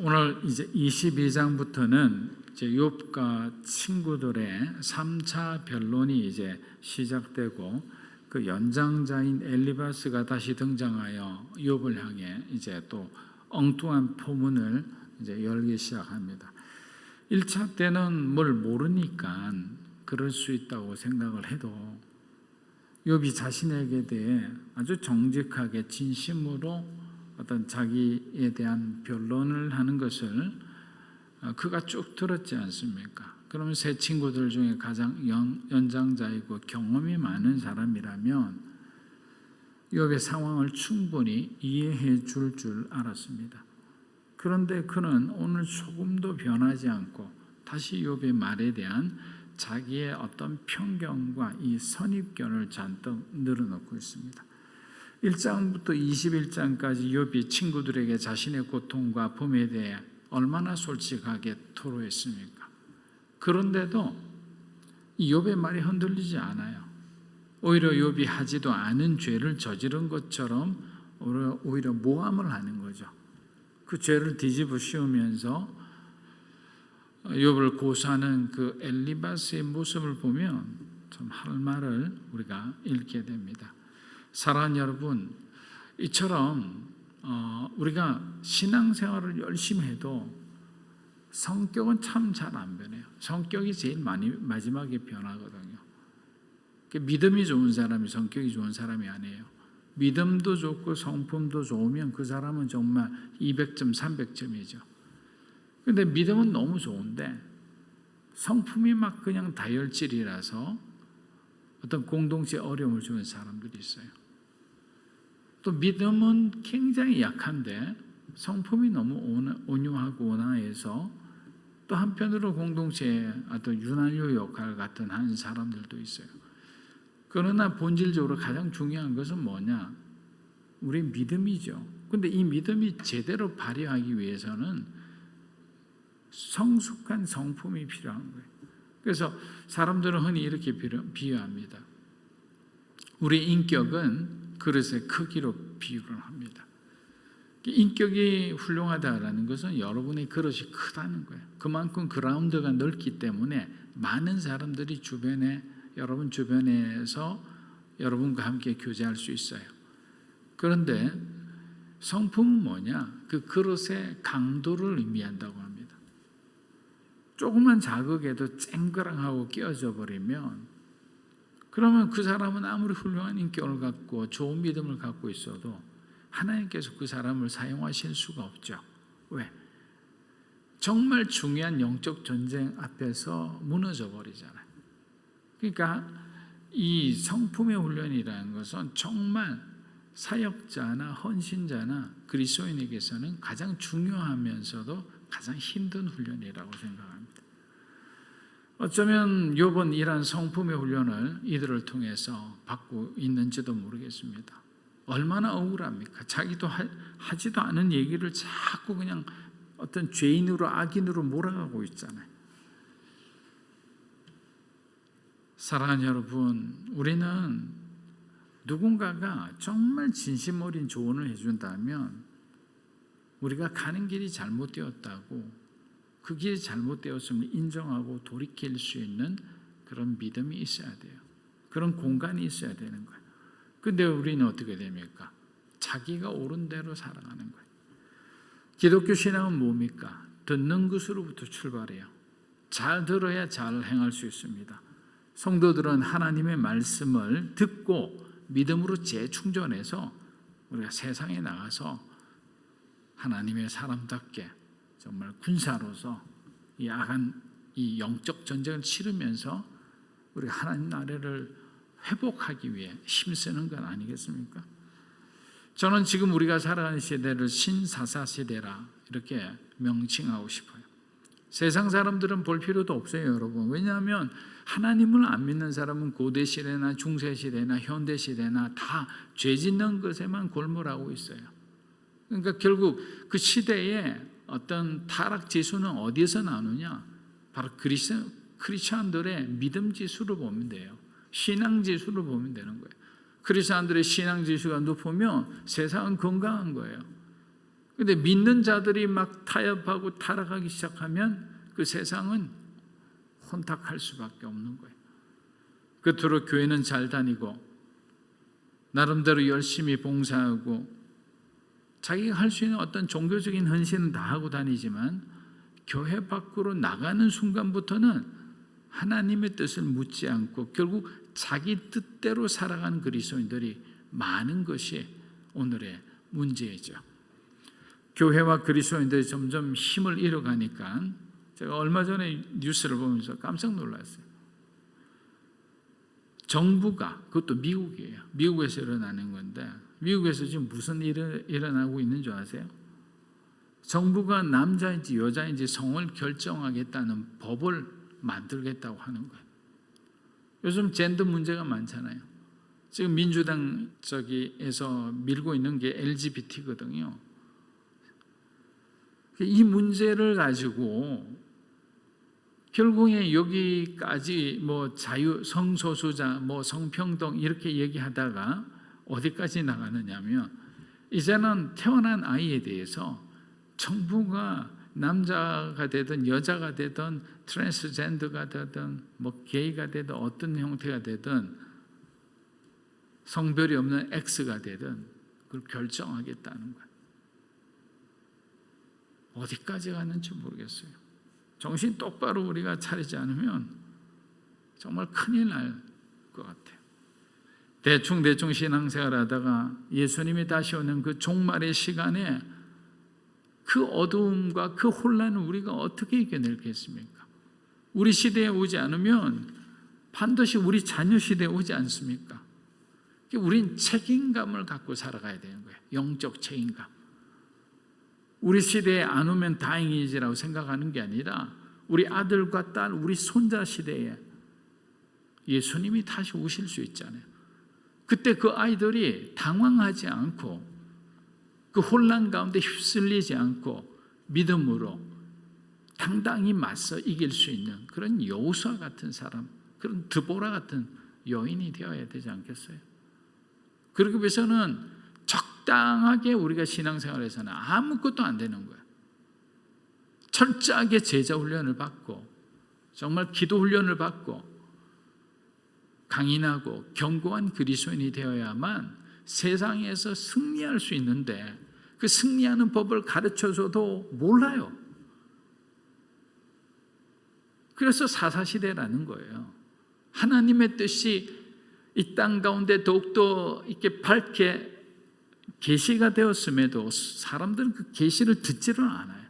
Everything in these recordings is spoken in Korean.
오늘 이제 22장부터는 이제 욥과 친구들의 3차 변론이 이제 시작되고 그 연장자인 엘리바스가 다시 등장하여 욥을 향해 이제 또 엉뚱한 포문을 이제 열기 시작합니다. 1차 때는 뭘 모르니까 그럴 수 있다고 생각을 해도 욥이 자신에게 대해 아주 정직하게 진심으로 어떤 자기에 대한 변론을 하는 것을 그가 쭉 들었지 않습니까? 그러면 세 친구들 중에 가장 연장자이고 경험이 많은 사람이라면 욥의 상황을 충분히 이해해 줄 알았습니다. 그런데 그는 오늘 조금도 변하지 않고 다시 욥의 말에 대한 자기의 어떤 편견과 이 선입견을 잔뜩 늘어놓고 있습니다. 1장부터 21장까지 욥이 친구들에게 자신의 고통과 범에 대해 얼마나 솔직하게 토로했습니까? 그런데도 이 욥의 말이 흔들리지 않아요. 오히려 욥이 하지도 않은 죄를 저지른 것처럼 오히려 모함을 하는 거죠. 그 죄를 뒤집어 씌우면서 욥을 고소하는 그 엘리바스의 모습을 보면 참 할 말을 우리가 잃게 됩니다. 사랑하는 여러분, 이처럼 우리가 신앙생활을 열심히 해도 성격은 참 잘 안 변해요. 성격이 제일 마지막에 변하거든요. 믿음이 좋은 사람이 성격이 좋은 사람이 아니에요. 믿음도 좋고 성품도 좋으면 그 사람은 정말 200점, 300점이죠. 근데 믿음은 너무 좋은데 성품이 막 그냥 다혈질이라서 어떤 공동체에 어려움을 주는 사람들이 있어요. 또 믿음은 굉장히 약한데 성품이 너무 온유하고 온화해서 또 한편으로 공동체의 어떤 유난요 역할 같은 한 사람들도 있어요. 그러나 본질적으로 가장 중요한 것은 뭐냐? 우리 믿음이죠. 근데 이 믿음이 제대로 발휘하기 위해서는 성숙한 성품이 필요한 거예요. 그래서 사람들은 흔히 이렇게 비유합니다. 우리 인격은 그릇의 크기로 비유를 합니다. 인격이 훌륭하다라는 것은 여러분의 그릇이 크다는 거예요. 그만큼 그라운드가 넓기 때문에 많은 사람들이 여러분 주변에서 여러분과 함께 교제할 수 있어요. 그런데 성품은 뭐냐? 그 그릇의 강도를 의미한다고 합니다. 조그만 자극에도 쨍그랑하고 끼어져 버리면 그러면 그 사람은 아무리 훌륭한 인격을 갖고 좋은 믿음을 갖고 있어도 하나님께서 그 사람을 사용하실 수가 없죠. 왜? 정말 중요한 영적 전쟁 앞에서 무너져 버리잖아요. 그러니까 이 성품의 훈련이라는 것은 정말 사역자나 헌신자나 그리스도인에게서는 가장 중요하면서도 가장 힘든 훈련이라고 생각합니다. 어쩌면 욥은 이러한 성품의 훈련을 이들을 통해서 받고 있는지도 모르겠습니다. 얼마나 억울합니까? 자기도 하지도 않은 얘기를 자꾸 그냥 어떤 죄인으로 악인으로 몰아가고 있잖아요. 사랑하는 여러분, 우리는 누군가가 정말 진심 어린 조언을 해준다면 우리가 가는 길이 잘못되었다고 그 길이 잘못되었음을 인정하고 돌이킬 수 있는 그런 믿음이 있어야 돼요. 그런 공간이 있어야 되는 거예요. 근데 우리는 어떻게 됩니까? 자기가 옳은 대로 살아가는 거예요. 기독교 신앙은 뭡니까? 듣는 것으로부터 출발해요. 잘 들어야 잘 행할 수 있습니다. 성도들은 하나님의 말씀을 듣고 믿음으로 재충전해서 우리가 세상에 나가서 하나님의 사람답게 정말 군사로서 이 악한 이 영적 전쟁을 치르면서 우리 하나님 나라를 회복하기 위해 힘쓰는 건 아니겠습니까? 저는 지금 우리가 살아가는 시대를 신사사 시대라 이렇게 명칭하고 싶어요. 세상 사람들은 볼 필요도 없어요, 여러분. 왜냐하면 하나님을 안 믿는 사람은 고대 시대나 중세 시대나 현대 시대나 다 죄 짓는 것에만 골몰하고 있어요. 그러니까 결국 그 시대에 어떤 타락 지수는 어디에서 나누냐? 바로 크리스천들의 믿음 지수로 보면 돼요. 신앙 지수로 보면 되는 거예요. 크리스천들의 신앙 지수가 높으면 세상은 건강한 거예요. 근데 믿는 자들이 막 타협하고 타락하기 시작하면 그 세상은 혼탁할 수밖에 없는 거예요. 끝으로 교회는 잘 다니고 나름대로 열심히 봉사하고 자기가 할 수 있는 어떤 종교적인 헌신은 다 하고 다니지만 교회 밖으로 나가는 순간부터는 하나님의 뜻을 묻지 않고 결국 자기 뜻대로 살아가는 그리스도인들이 많은 것이 오늘의 문제이죠. 교회와 그리스도인들이 점점 힘을 잃어가니까 제가 얼마 전에 뉴스를 보면서 깜짝 놀랐어요. 정부가, 그것도 미국이에요. 미국에서 일어나는 건데 미국에서 지금 무슨 일이 일어나고 있는 줄 아세요? 정부가 남자인지 여자인지 성을 결정하겠다는 법을 만들겠다고 하는 거예요. 요즘 젠더 문제가 많잖아요. 지금 민주당 쪽에서 밀고 있는 게 LGBT거든요. 이 문제를 가지고 결국에 여기까지 뭐 자유, 성소수자, 뭐 성평등 이렇게 얘기하다가 어디까지 나가느냐면 이제는 태어난 아이에 대해서 정부가 남자가 되든 여자가 되든 트랜스젠더가 되든 뭐 게이가 되든 어떤 형태가 되든 성별이 없는 X가 되든 그걸 결정하겠다는 거예요. 어디까지 가는지 모르겠어요. 정신 똑바로 우리가 차리지 않으면 정말 큰일 날 것 같아요. 대충 신앙생활 하다가 예수님이 다시 오는 그 종말의 시간에 그 어두움과 그 혼란을 우리가 어떻게 이겨내겠습니까? 우리 시대에 오지 않으면 반드시 우리 자녀 시대에 오지 않습니까? 우린 책임감을 갖고 살아가야 되는 거예요. 영적 책임감. 우리 시대에 안 오면 다행이지라고 생각하는 게 아니라 우리 아들과 딸, 우리 손자 시대에 예수님이 다시 오실 수 있잖아요. 그때 그 아이들이 당황하지 않고 그 혼란 가운데 휩쓸리지 않고 믿음으로 당당히 맞서 이길 수 있는 그런 여호수아 같은 사람, 그런 드보라 같은 여인이 되어야 되지 않겠어요? 그러기 위해서는 적당하게 우리가 신앙생활에서는 아무것도 안 되는 거예요. 철저하게 제자 훈련을 받고 정말 기도 훈련을 받고 강인하고 견고한 그리스도인이 되어야만 세상에서 승리할 수 있는데 그 승리하는 법을 가르쳐줘도 몰라요. 그래서 사사시대라는 거예요. 하나님의 뜻이 이 땅 가운데 더욱더 이렇게 밝게 계시가 되었음에도 사람들은 그 계시를 듣지를 않아요.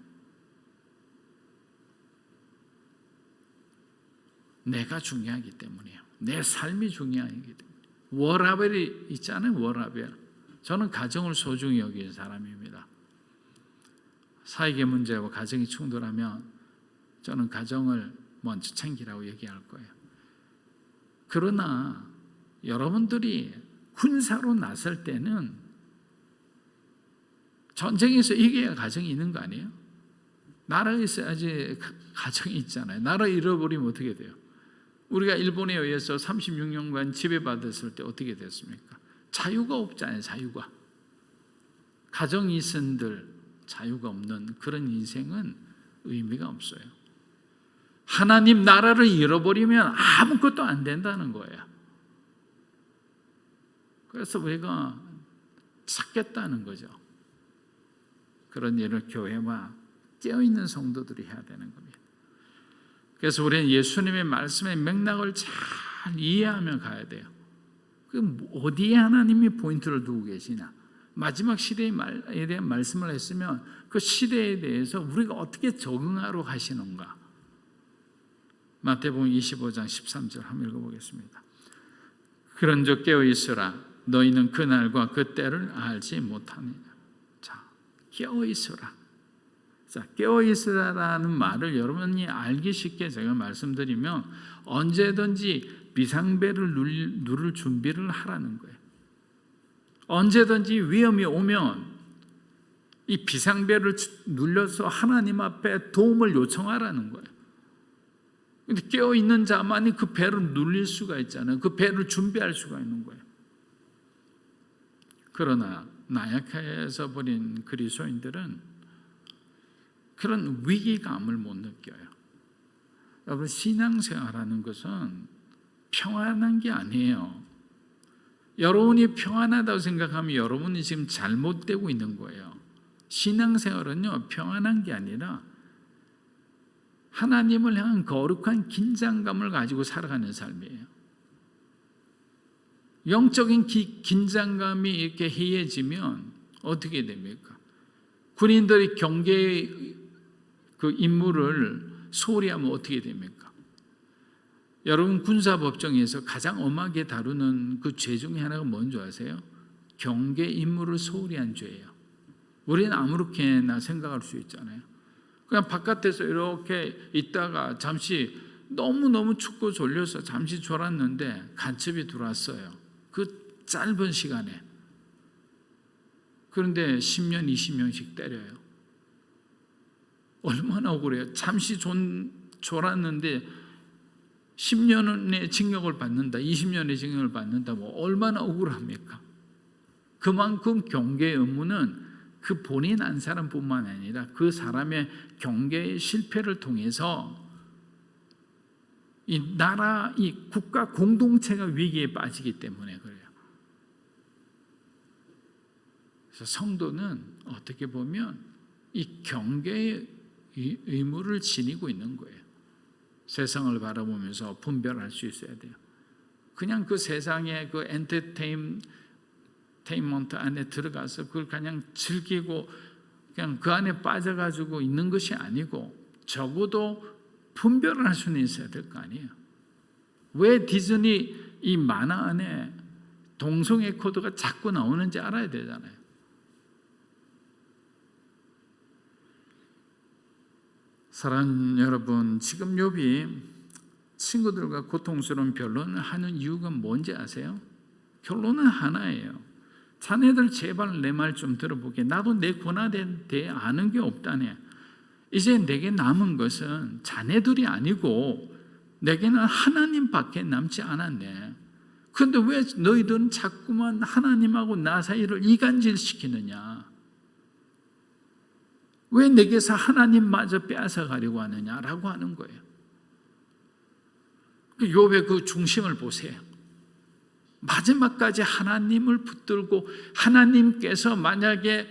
내가 중요하기 때문이에요. 내 삶이 중요하기 때문에. 워라벨이 있잖아요. 워라벨. 저는 가정을 소중히 여기는 사람입니다. 사회계 문제와 가정이 충돌하면 저는 가정을 먼저 챙기라고 얘기할 거예요. 그러나 여러분들이 군사로 나설 때는 전쟁에서 이겨야 가정이 있는 거 아니에요? 나라에 있어야지 가정이 있잖아요. 나라 잃어버리면 어떻게 돼요? 우리가 일본에 의해서 36년간 지배받았을 때 어떻게 됐습니까? 자유가 없잖아요. 자유가. 가정이 있은들 자유가 없는 그런 인생은 의미가 없어요. 하나님 나라를 잃어버리면 아무것도 안 된다는 거예요. 그래서 우리가 찾겠다는 거죠. 그런 일을 교회와 깨어있는 성도들이 해야 되는 겁니다. 그래서 우리는 예수님의 말씀의 맥락을 잘 이해하며 가야 돼요. 어디에 하나님이 포인트를 두고 계시냐. 마지막 시대에 대한 말씀을 했으면 그 시대에 대해서 우리가 어떻게 적응하러 하시는가. 마태복음 25장 13절 한번 읽어보겠습니다. 그런즉 깨어있으라. 너희는 그날과 그 때를 알지 못하느냐. 자, 깨어있으라. 자, 깨어있으라라는 말을 여러분이 알기 쉽게 제가 말씀드리면 언제든지 비상벨을 누를 준비를 하라는 거예요. 언제든지 위험이 오면 이 비상벨을 눌러서 하나님 앞에 도움을 요청하라는 거예요. 근데 깨어있는 자만이 그 배를 눌릴 수가 있잖아요. 그 배를 준비할 수가 있는 거예요. 그러나 나약해져 버린 그리스도인들은 그런 위기감을 못 느껴요. 여러분, 신앙생활하는 것은 평안한 게 아니에요. 여러분이 평안하다고 생각하면 여러분이 지금 잘못되고 있는 거예요. 신앙생활은요, 평안한 게 아니라 하나님을 향한 거룩한 긴장감을 가지고 살아가는 삶이에요. 영적인 긴장감이 이렇게 해해지면 어떻게 됩니까? 군인들이 경계의 그 임무를 소홀히 하면 어떻게 됩니까? 여러분, 군사법정에서 가장 엄하게 다루는 그 죄 중에 하나가 뭔지 아세요? 경계 임무를 소홀히 한 죄예요. 우리는 아무렇게나 생각할 수 있잖아요. 그냥 바깥에서 이렇게 있다가 잠시 너무너무 춥고 졸려서 잠시 졸았는데 간첩이 들어왔어요. 그 짧은 시간에. 그런데 10년, 20년씩 때려요. 얼마나 억울해요. 잠시 졸았는데 10년의 징역을 받는다, 20년의 징역을 받는다, 뭐 얼마나 억울합니까? 그만큼 경계의 업무는 그 본인 한 사람뿐만 아니라 그 사람의 경계의 실패를 통해서 이 나라, 이 국가 공동체가 위기에 빠지기 때문에 그래요. 그래서 성도는 어떻게 보면 이 경계의 의무를 지니고 있는 거예요. 세상을 바라보면서 분별할 수 있어야 돼요. 그냥 그 세상의 그 엔터테인먼트 안에 들어가서 그걸 그냥 즐기고 그냥 그 안에 빠져가지고 있는 것이 아니고 적어도 분별을 할 수는 있어야 될 거 아니에요. 왜 디즈니 이 만화 안에 동성애 코드가 자꾸 나오는지 알아야 되잖아요. 사랑하는 여러분, 지금 욥이 친구들과 고통스러운 변론을 하는 이유가 뭔지 아세요? 결론은 하나예요. 자네들 제발 내 말 좀 들어보게. 나도 내 고난에 대해 아는 게 없다네. 이제 내게 남은 것은 자네들이 아니고 내게는 하나님밖에 남지 않았네. 그런데 왜 너희들은 자꾸만 하나님하고 나 사이를 이간질시키느냐? 왜 내게서 하나님마저 빼앗아가려고 하느냐라고 하는 거예요. 욥의 그 중심을 보세요. 마지막까지 하나님을 붙들고 하나님께서 만약에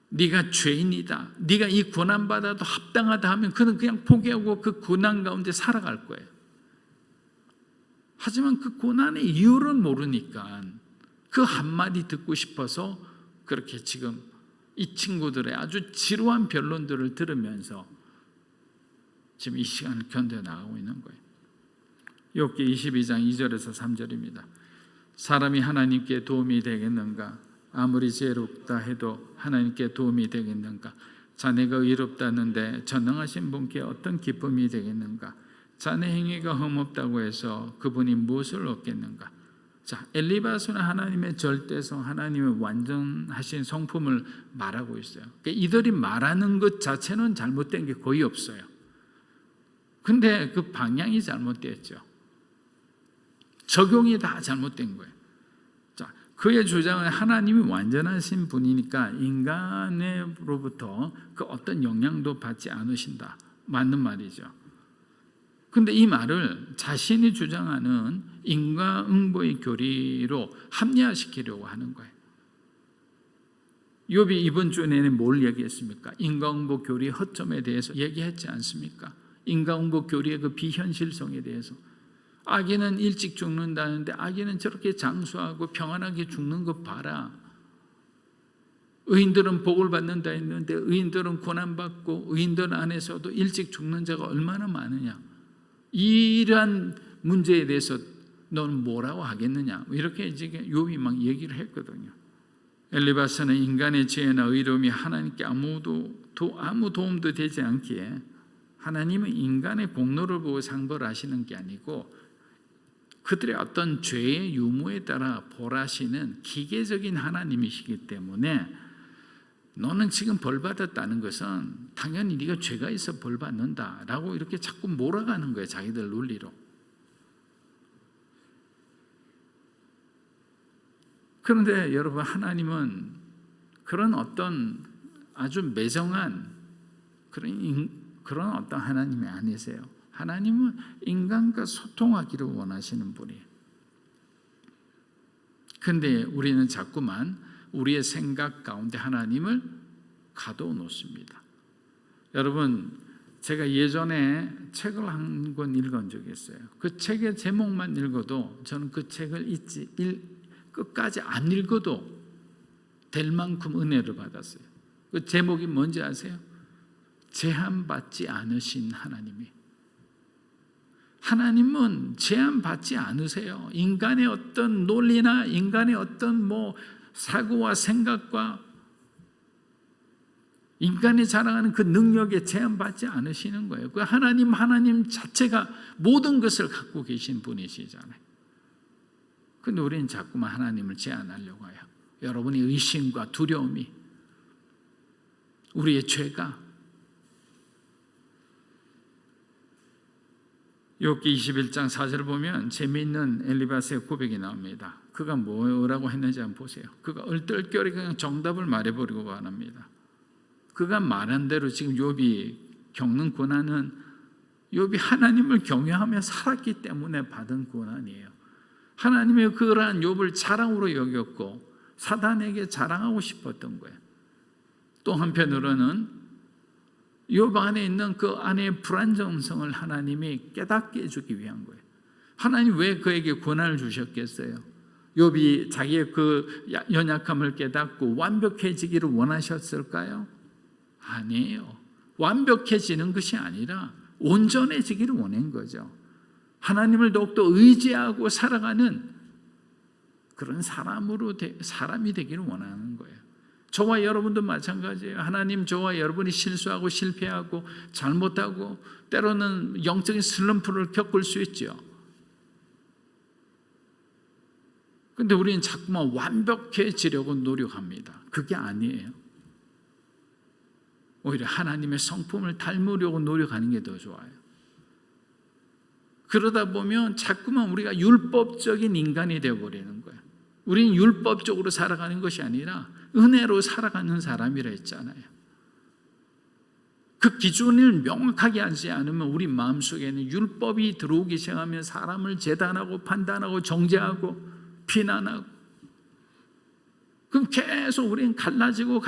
네가 죄인이다, 네가 이 고난받아도 합당하다 하면 그는 그냥 포기하고 그 고난 가운데 살아갈 거예요. 하지만 그 고난의 이유를 모르니까 그 한마디 듣고 싶어서 그렇게 지금 이 친구들의 아주 지루한 변론들을 들으면서 지금 이 시간을 견뎌나가고 있는 거예요. 욥기 22장 2절에서 3절입니다. 사람이 하나님께 도움이 되겠는가? 아무리 지혜롭다 해도 하나님께 도움이 되겠는가? 자네가 의롭다는데 전능하신 분께 어떤 기쁨이 되겠는가? 자네 행위가 흠없다고 해서 그분이 무엇을 얻겠는가? 자, 엘리바스는 하나님의 절대성, 하나님의 완전하신 성품을 말하고 있어요. 그러니까 이들이 말하는 것 자체는 잘못된 게 거의 없어요. 근데 그 방향이 잘못됐죠. 적용이 다 잘못된 거예요. 자, 그의 주장은 하나님이 완전하신 분이니까 인간으로부터 그 어떤 영향도 받지 않으신다. 맞는 말이죠. 근데 이 말을 자신이 주장하는 인과응보의 교리로 합리화시키려고 하는 거예요. 욥이 이번 주 내내 뭘 얘기했습니까? 인과응보 교리의 허점에 대해서 얘기했지 않습니까? 인과응보 교리의 그 비현실성에 대해서. 아기는 일찍 죽는다는데 아기는 저렇게 장수하고 평안하게 죽는 것 봐라. 의인들은 복을 받는다 했는데 의인들은 고난받고 의인들 안에서도 일찍 죽는 자가 얼마나 많으냐. 이러한 문제에 대해서 너는 뭐라고 하겠느냐. 이렇게 이제 욥이 막 얘기를 했거든요. 엘리바스는 인간의 지혜나 의로움이 하나님께 아무 도움도 되지 않기에 하나님은 인간의 공로를 보고 상벌을 하시는 게 아니고 그들의 어떤 죄의 유무에 따라 벌하시는 기계적인 하나님이시기 때문에 너는 지금 벌 받았다는 것은 당연히 네가 죄가 있어 벌 받는다라고 이렇게 자꾸 몰아가는 거예요. 자기들 논리로. 그런데 여러분, 하나님은 그런 어떤 아주 매정한 그런 어떤 하나님이 아니세요. 하나님은 인간과 소통하기를 원하시는 분이에요. 근데 우리는 자꾸만 우리의 생각 가운데 하나님을 가둬 놓습니다. 여러분, 제가 예전에 책을 한 권 읽은 적이 있어요. 그 책의 제목만 읽어도 저는 그 책을 끝까지 안 읽어도 될 만큼 은혜를 받았어요. 그 제목이 뭔지 아세요? 제한받지 않으신 하나님이. 하나님은 제한받지 않으세요. 인간의 어떤 논리나 인간의 어떤 사고와 생각과 인간이 자랑하는 그 능력에 제한받지 않으시는 거예요. 그 하나님 자체가 모든 것을 갖고 계신 분이시잖아요. 근데 우리는 자꾸만 하나님을 제한하려고 해요. 여러분의 의심과 두려움이, 우리의 죄가. 욥기 21장 4절을 보면 재미있는 엘리바스의 고백이 나옵니다. 그가 뭐라고 했는지 한번 보세요. 그가 얼떨결에 그냥 정답을 말해버리고 말합니다. 그가 말한 대로 지금 욥이 겪는 고난은 욥이 하나님을 경외하며 살았기 때문에 받은 고난이에요. 하나님의 그러한 욥을 자랑으로 여겼고 사단에게 자랑하고 싶었던 거예요. 또 한편으로는 욥 안에 있는 그 안의 불안정성을 하나님이 깨닫게 해주기 위한 거예요. 하나님 왜 그에게 고난을 주셨겠어요? 욥이 자기의 그 연약함을 깨닫고 완벽해지기를 원하셨을까요? 아니에요. 완벽해지는 것이 아니라 온전해지기를 원한 거죠. 하나님을 더욱더 의지하고 살아가는 그런 사람이 되기를 원하는 거예요. 저와 여러분도 마찬가지예요. 하나님, 저와 여러분이 실수하고 실패하고 잘못하고 때로는 영적인 슬럼프를 겪을 수 있죠. 그런데 우리는 자꾸만 완벽해지려고 노력합니다. 그게 아니에요. 오히려 하나님의 성품을 닮으려고 노력하는 게 더 좋아요. 그러다 보면 자꾸만 우리가 율법적인 인간이 되어버리는 거예요. 우리는 율법적으로 살아가는 것이 아니라 은혜로 살아가는 사람이라 했잖아요. 그 기준을 명확하게 하지 않으면 우리 마음속에는 율법이 들어오기 시작하면 사람을 재단하고 판단하고 정죄하고 비난하고, 그럼 계속 우리는 갈라지는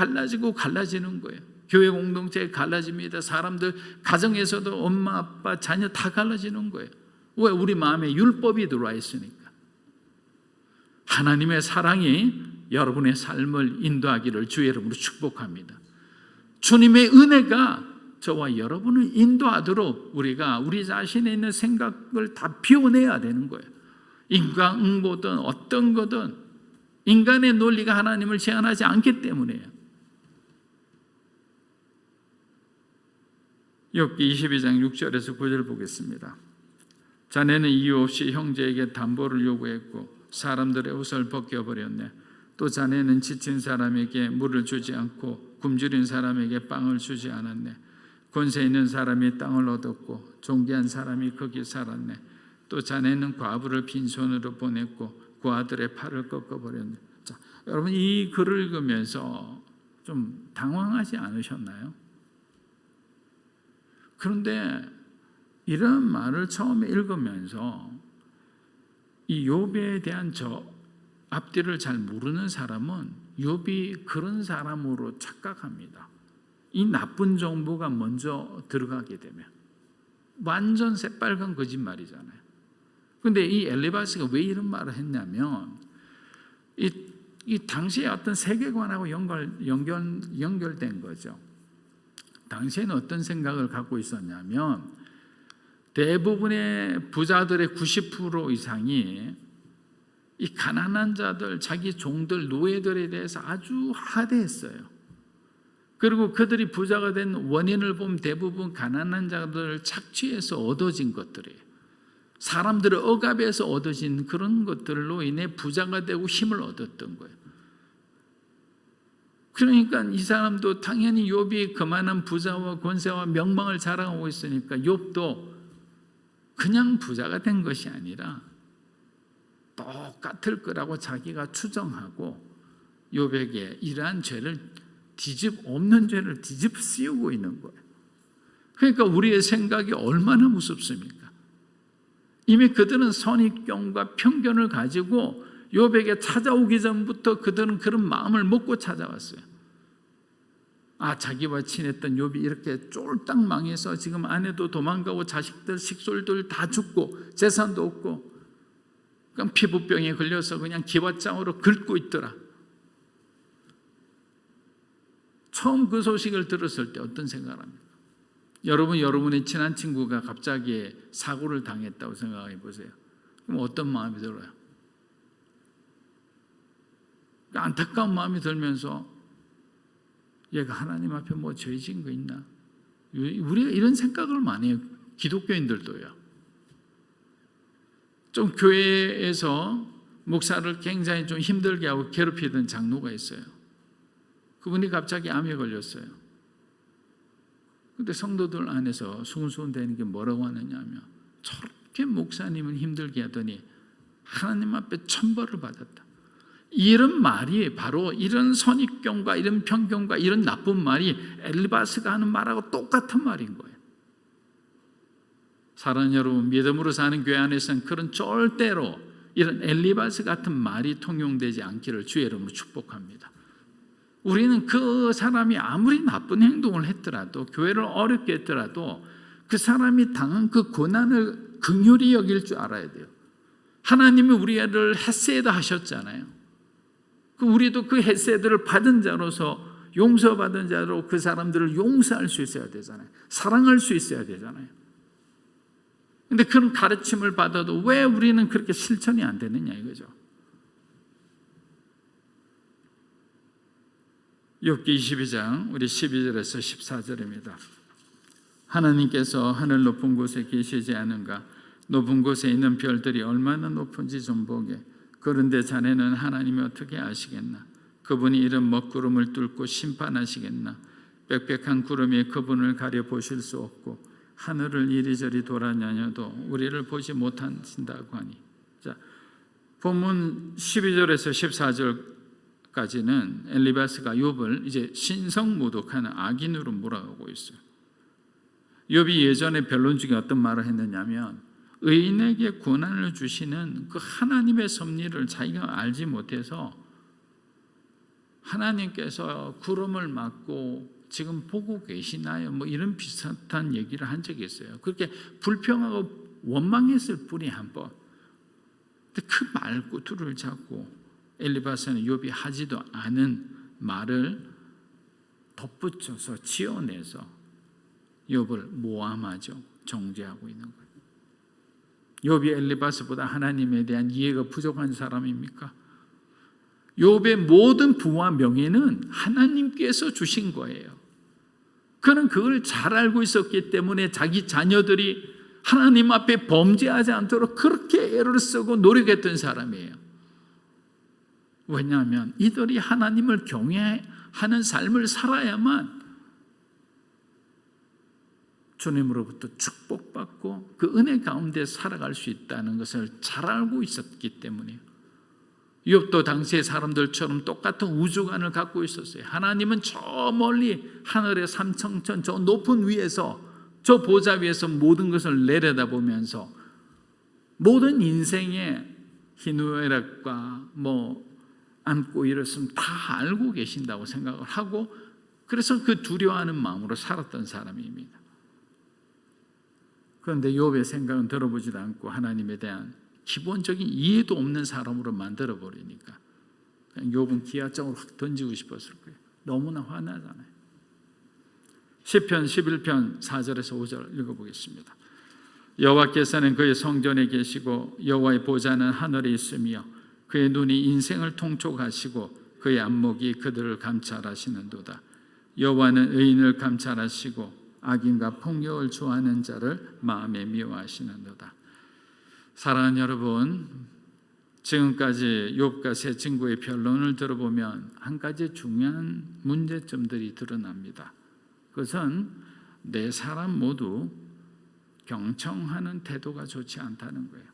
거예요. 교회 공동체에 갈라집니다. 사람들 가정에서도 엄마 아빠 자녀 다 갈라지는 거예요. 왜? 우리 마음에 율법이 들어와 있으니까. 하나님의 사랑이 여러분의 삶을 인도하기를 주의 이름으로 축복합니다. 주님의 은혜가 저와 여러분을 인도하도록 우리가 우리 자신에 있는 생각을 다 비워내야 되는 거예요. 인과응보든 어떤 거든 인간의 논리가 하나님을 제한하지 않기 때문이에요. 욥기 22장 6절에서 9절 보겠습니다. 자네는 이유 없이 형제에게 담보를 요구했고 사람들의 옷을 벗겨버렸네. 또 자네는 지친 사람에게 물을 주지 않고 굶주린 사람에게 빵을 주지 않았네. 권세 있는 사람이 땅을 얻었고 존귀한 사람이 거기 살았네. 또 자네는 과부를 빈손으로 보냈고 그 아들의 팔을 꺾어버렸네. 자, 여러분, 이 글을 읽으면서 좀 당황하지 않으셨나요? 그런데 이런 말을 처음에 읽으면서 이 욥에 대한 앞뒤를 잘 모르는 사람은 욥이 그런 사람으로 착각합니다. 이 나쁜 정보가 먼저 들어가게 되면 완전 새빨간 거짓말이잖아요. 그런데 이 엘리바스가 왜 이런 말을 했냐면 이 당시의 어떤 세계관하고 연결된 거죠. 당시에는 어떤 생각을 갖고 있었냐면 대부분의 부자들의 90% 이상이 이 가난한 자들, 자기 종들, 노예들에 대해서 아주 하대했어요. 그리고 그들이 부자가 된 원인을 보면 대부분 가난한 자들을 착취해서 얻어진 것들이에요. 사람들을 억압해서 얻어진 그런 것들로 인해 부자가 되고 힘을 얻었던 거예요. 그러니까 이 사람도 당연히 욥이 그만한 부자와 권세와 명망을 자랑하고 있으니까 욥도 그냥 부자가 된 것이 아니라 똑같을 거라고 자기가 추정하고 욥에게 이러한 죄를 없는 죄를 뒤집어 씌우고 있는 거예요. 그러니까 우리의 생각이 얼마나 무섭습니까? 이미 그들은 선입견과 편견을 가지고 욥에게 찾아오기 전부터 그들은 그런 마음을 먹고 찾아왔어요. 자기와 친했던 욥이 이렇게 쫄딱 망해서 지금 아내도 도망가고 자식들 식솔들 다 죽고 재산도 없고 그냥 피부병에 걸려서 그냥 기왓장으로 긁고 있더라. 처음 그 소식을 들었을 때 어떤 생각을 합니까? 여러분의 친한 친구가 갑자기 사고를 당했다고 생각해 보세요. 그럼 어떤 마음이 들어요? 안타까운 마음이 들면서 얘가 하나님 앞에 뭐 죄 지은 거 있나? 우리가 이런 생각을 많이 해요. 기독교인들도요. 좀 교회에서 목사를 굉장히 좀 힘들게 하고 괴롭히던 장로가 있어요. 그분이 갑자기 암에 걸렸어요. 근데 성도들 안에서 수근수근 되는 게 뭐라고 하느냐면 저렇게 목사님은 힘들게 하더니 하나님 앞에 천벌을 받았다. 이런 말이 바로 이런 선입견과 이런 편견과 이런 나쁜 말이 엘리바스가 하는 말하고 똑같은 말인 거예요. 사랑하는 여러분, 믿음으로 사는 교회 안에서는 그런 절대로 이런 엘리바스 같은 말이 통용되지 않기를 주의 이름으로 축복합니다. 우리는 그 사람이 아무리 나쁜 행동을 했더라도, 교회를 어렵게 했더라도 그 사람이 당한 그 고난을 긍휼히 여길 줄 알아야 돼요. 하나님이 우리를 헤세드 하셨잖아요. 우리도 그 헤세드를 받은 자로서, 용서받은 자로 그 사람들을 용서할 수 있어야 되잖아요. 사랑할 수 있어야 되잖아요. 근데 그런 가르침을 받아도 왜 우리는 그렇게 실천이 안 되느냐 이거죠. 욥기 22장 우리 12절에서 14절입니다. 하나님께서 하늘 높은 곳에 계시지 않은가? 높은 곳에 있는 별들이 얼마나 높은지 좀 보게. 그런데 자네는 하나님이 어떻게 아시겠나? 그분이 이런 먹구름을 뚫고 심판하시겠나? 빽빽한 구름이 그분을 가려 보실 수 없고 하늘을 이리저리 돌아다녀도 우리를 보지 못하신다고 하니. 자, 본문 12절에서 14절까지는 엘리바스가 욥을 이제 신성모독하는 악인으로 몰아가고 있어요. 욥이 예전에 변론 중에 어떤 말을 했느냐면 의인에게 고난을 주시는 그 하나님의 섭리를 자기가 알지 못해서 하나님께서 구름을 막고 지금 보고 계시나요? 뭐 이런 비슷한 얘기를 한 적이 있어요. 그렇게 불평하고 원망했을 뿐이 한 번. 근데 그 말구두를 잡고 엘리바스는 욥이 하지도 않은 말을 덧붙여서 지어내서 욥을 모함하죠. 정죄하고 있는 거예요. 욥이 엘리바스보다 하나님에 대한 이해가 부족한 사람입니까? 욥의 모든 부와 명예는 하나님께서 주신 거예요. 그는 그걸 잘 알고 있었기 때문에 자기 자녀들이 하나님 앞에 범죄하지 않도록 그렇게 애를 쓰고 노력했던 사람이에요. 왜냐하면 이들이 하나님을 경외하는 삶을 살아야만 주님으로부터 축복받고 그 은혜 가운데 살아갈 수 있다는 것을 잘 알고 있었기 때문이에요. 욥도 당시의 사람들처럼 똑같은 우주관을 갖고 있었어요. 하나님은 저 멀리 하늘의 삼청천 저 높은 위에서 저 보좌 위에서 모든 것을 내려다보면서 모든 인생의 희노애락과 뭐 안고 일었으면 다 알고 계신다고 생각을 하고 그래서 그 두려워하는 마음으로 살았던 사람입니다. 그런데 욥의 생각은 들어보지도 않고 하나님에 대한 기본적인 이해도 없는 사람으로 만들어버리니까 욥은 기아장으로 확 던지고 싶었을 거예요. 너무나 화나잖아요. 시편 11편 4절에서 5절 읽어보겠습니다. 여호와께서는 그의 성전에 계시고 여호와의 보좌는 하늘에 있으며 그의 눈이 인생을 통촉하시고 그의 안목이 그들을 감찰하시는도다. 여호와는 의인을 감찰하시고 악인과 폭력을 좋아하는 자를 마음에 미워하시는도다. 사랑하는 여러분, 지금까지 욥과 세 친구의 변론을 들어보면 한 가지 중요한 문제점들이 드러납니다. 그것은 네 사람 모두 경청하는 태도가 좋지 않다는 거예요.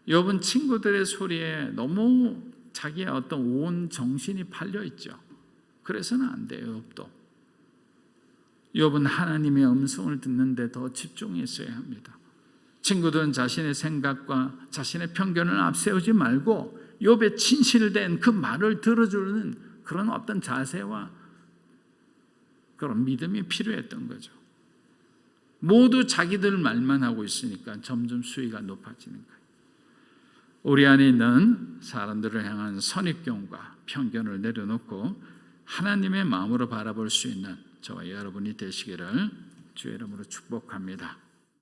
욥은 친구들의 소리에 너무 자기의 어떤 온 정신이 팔려 있죠. 그래서는 안 돼요. 욥은 하나님의 음성을 듣는데 더 집중했어야 합니다. 친구들은 자신의 생각과 자신의 편견을 앞세우지 말고 욥의 진실된 그 말을 들어주는 그런 어떤 자세와 그런 믿음이 필요했던 거죠. 모두 자기들 말만 하고 있으니까 점점 수위가 높아지는 거예요. 우리 안에 있는 사람들을 향한 선입견과 편견을 내려놓고 하나님의 마음으로 바라볼 수 있는 저와 여러분이 되시기를 주의 이름으로 축복합니다.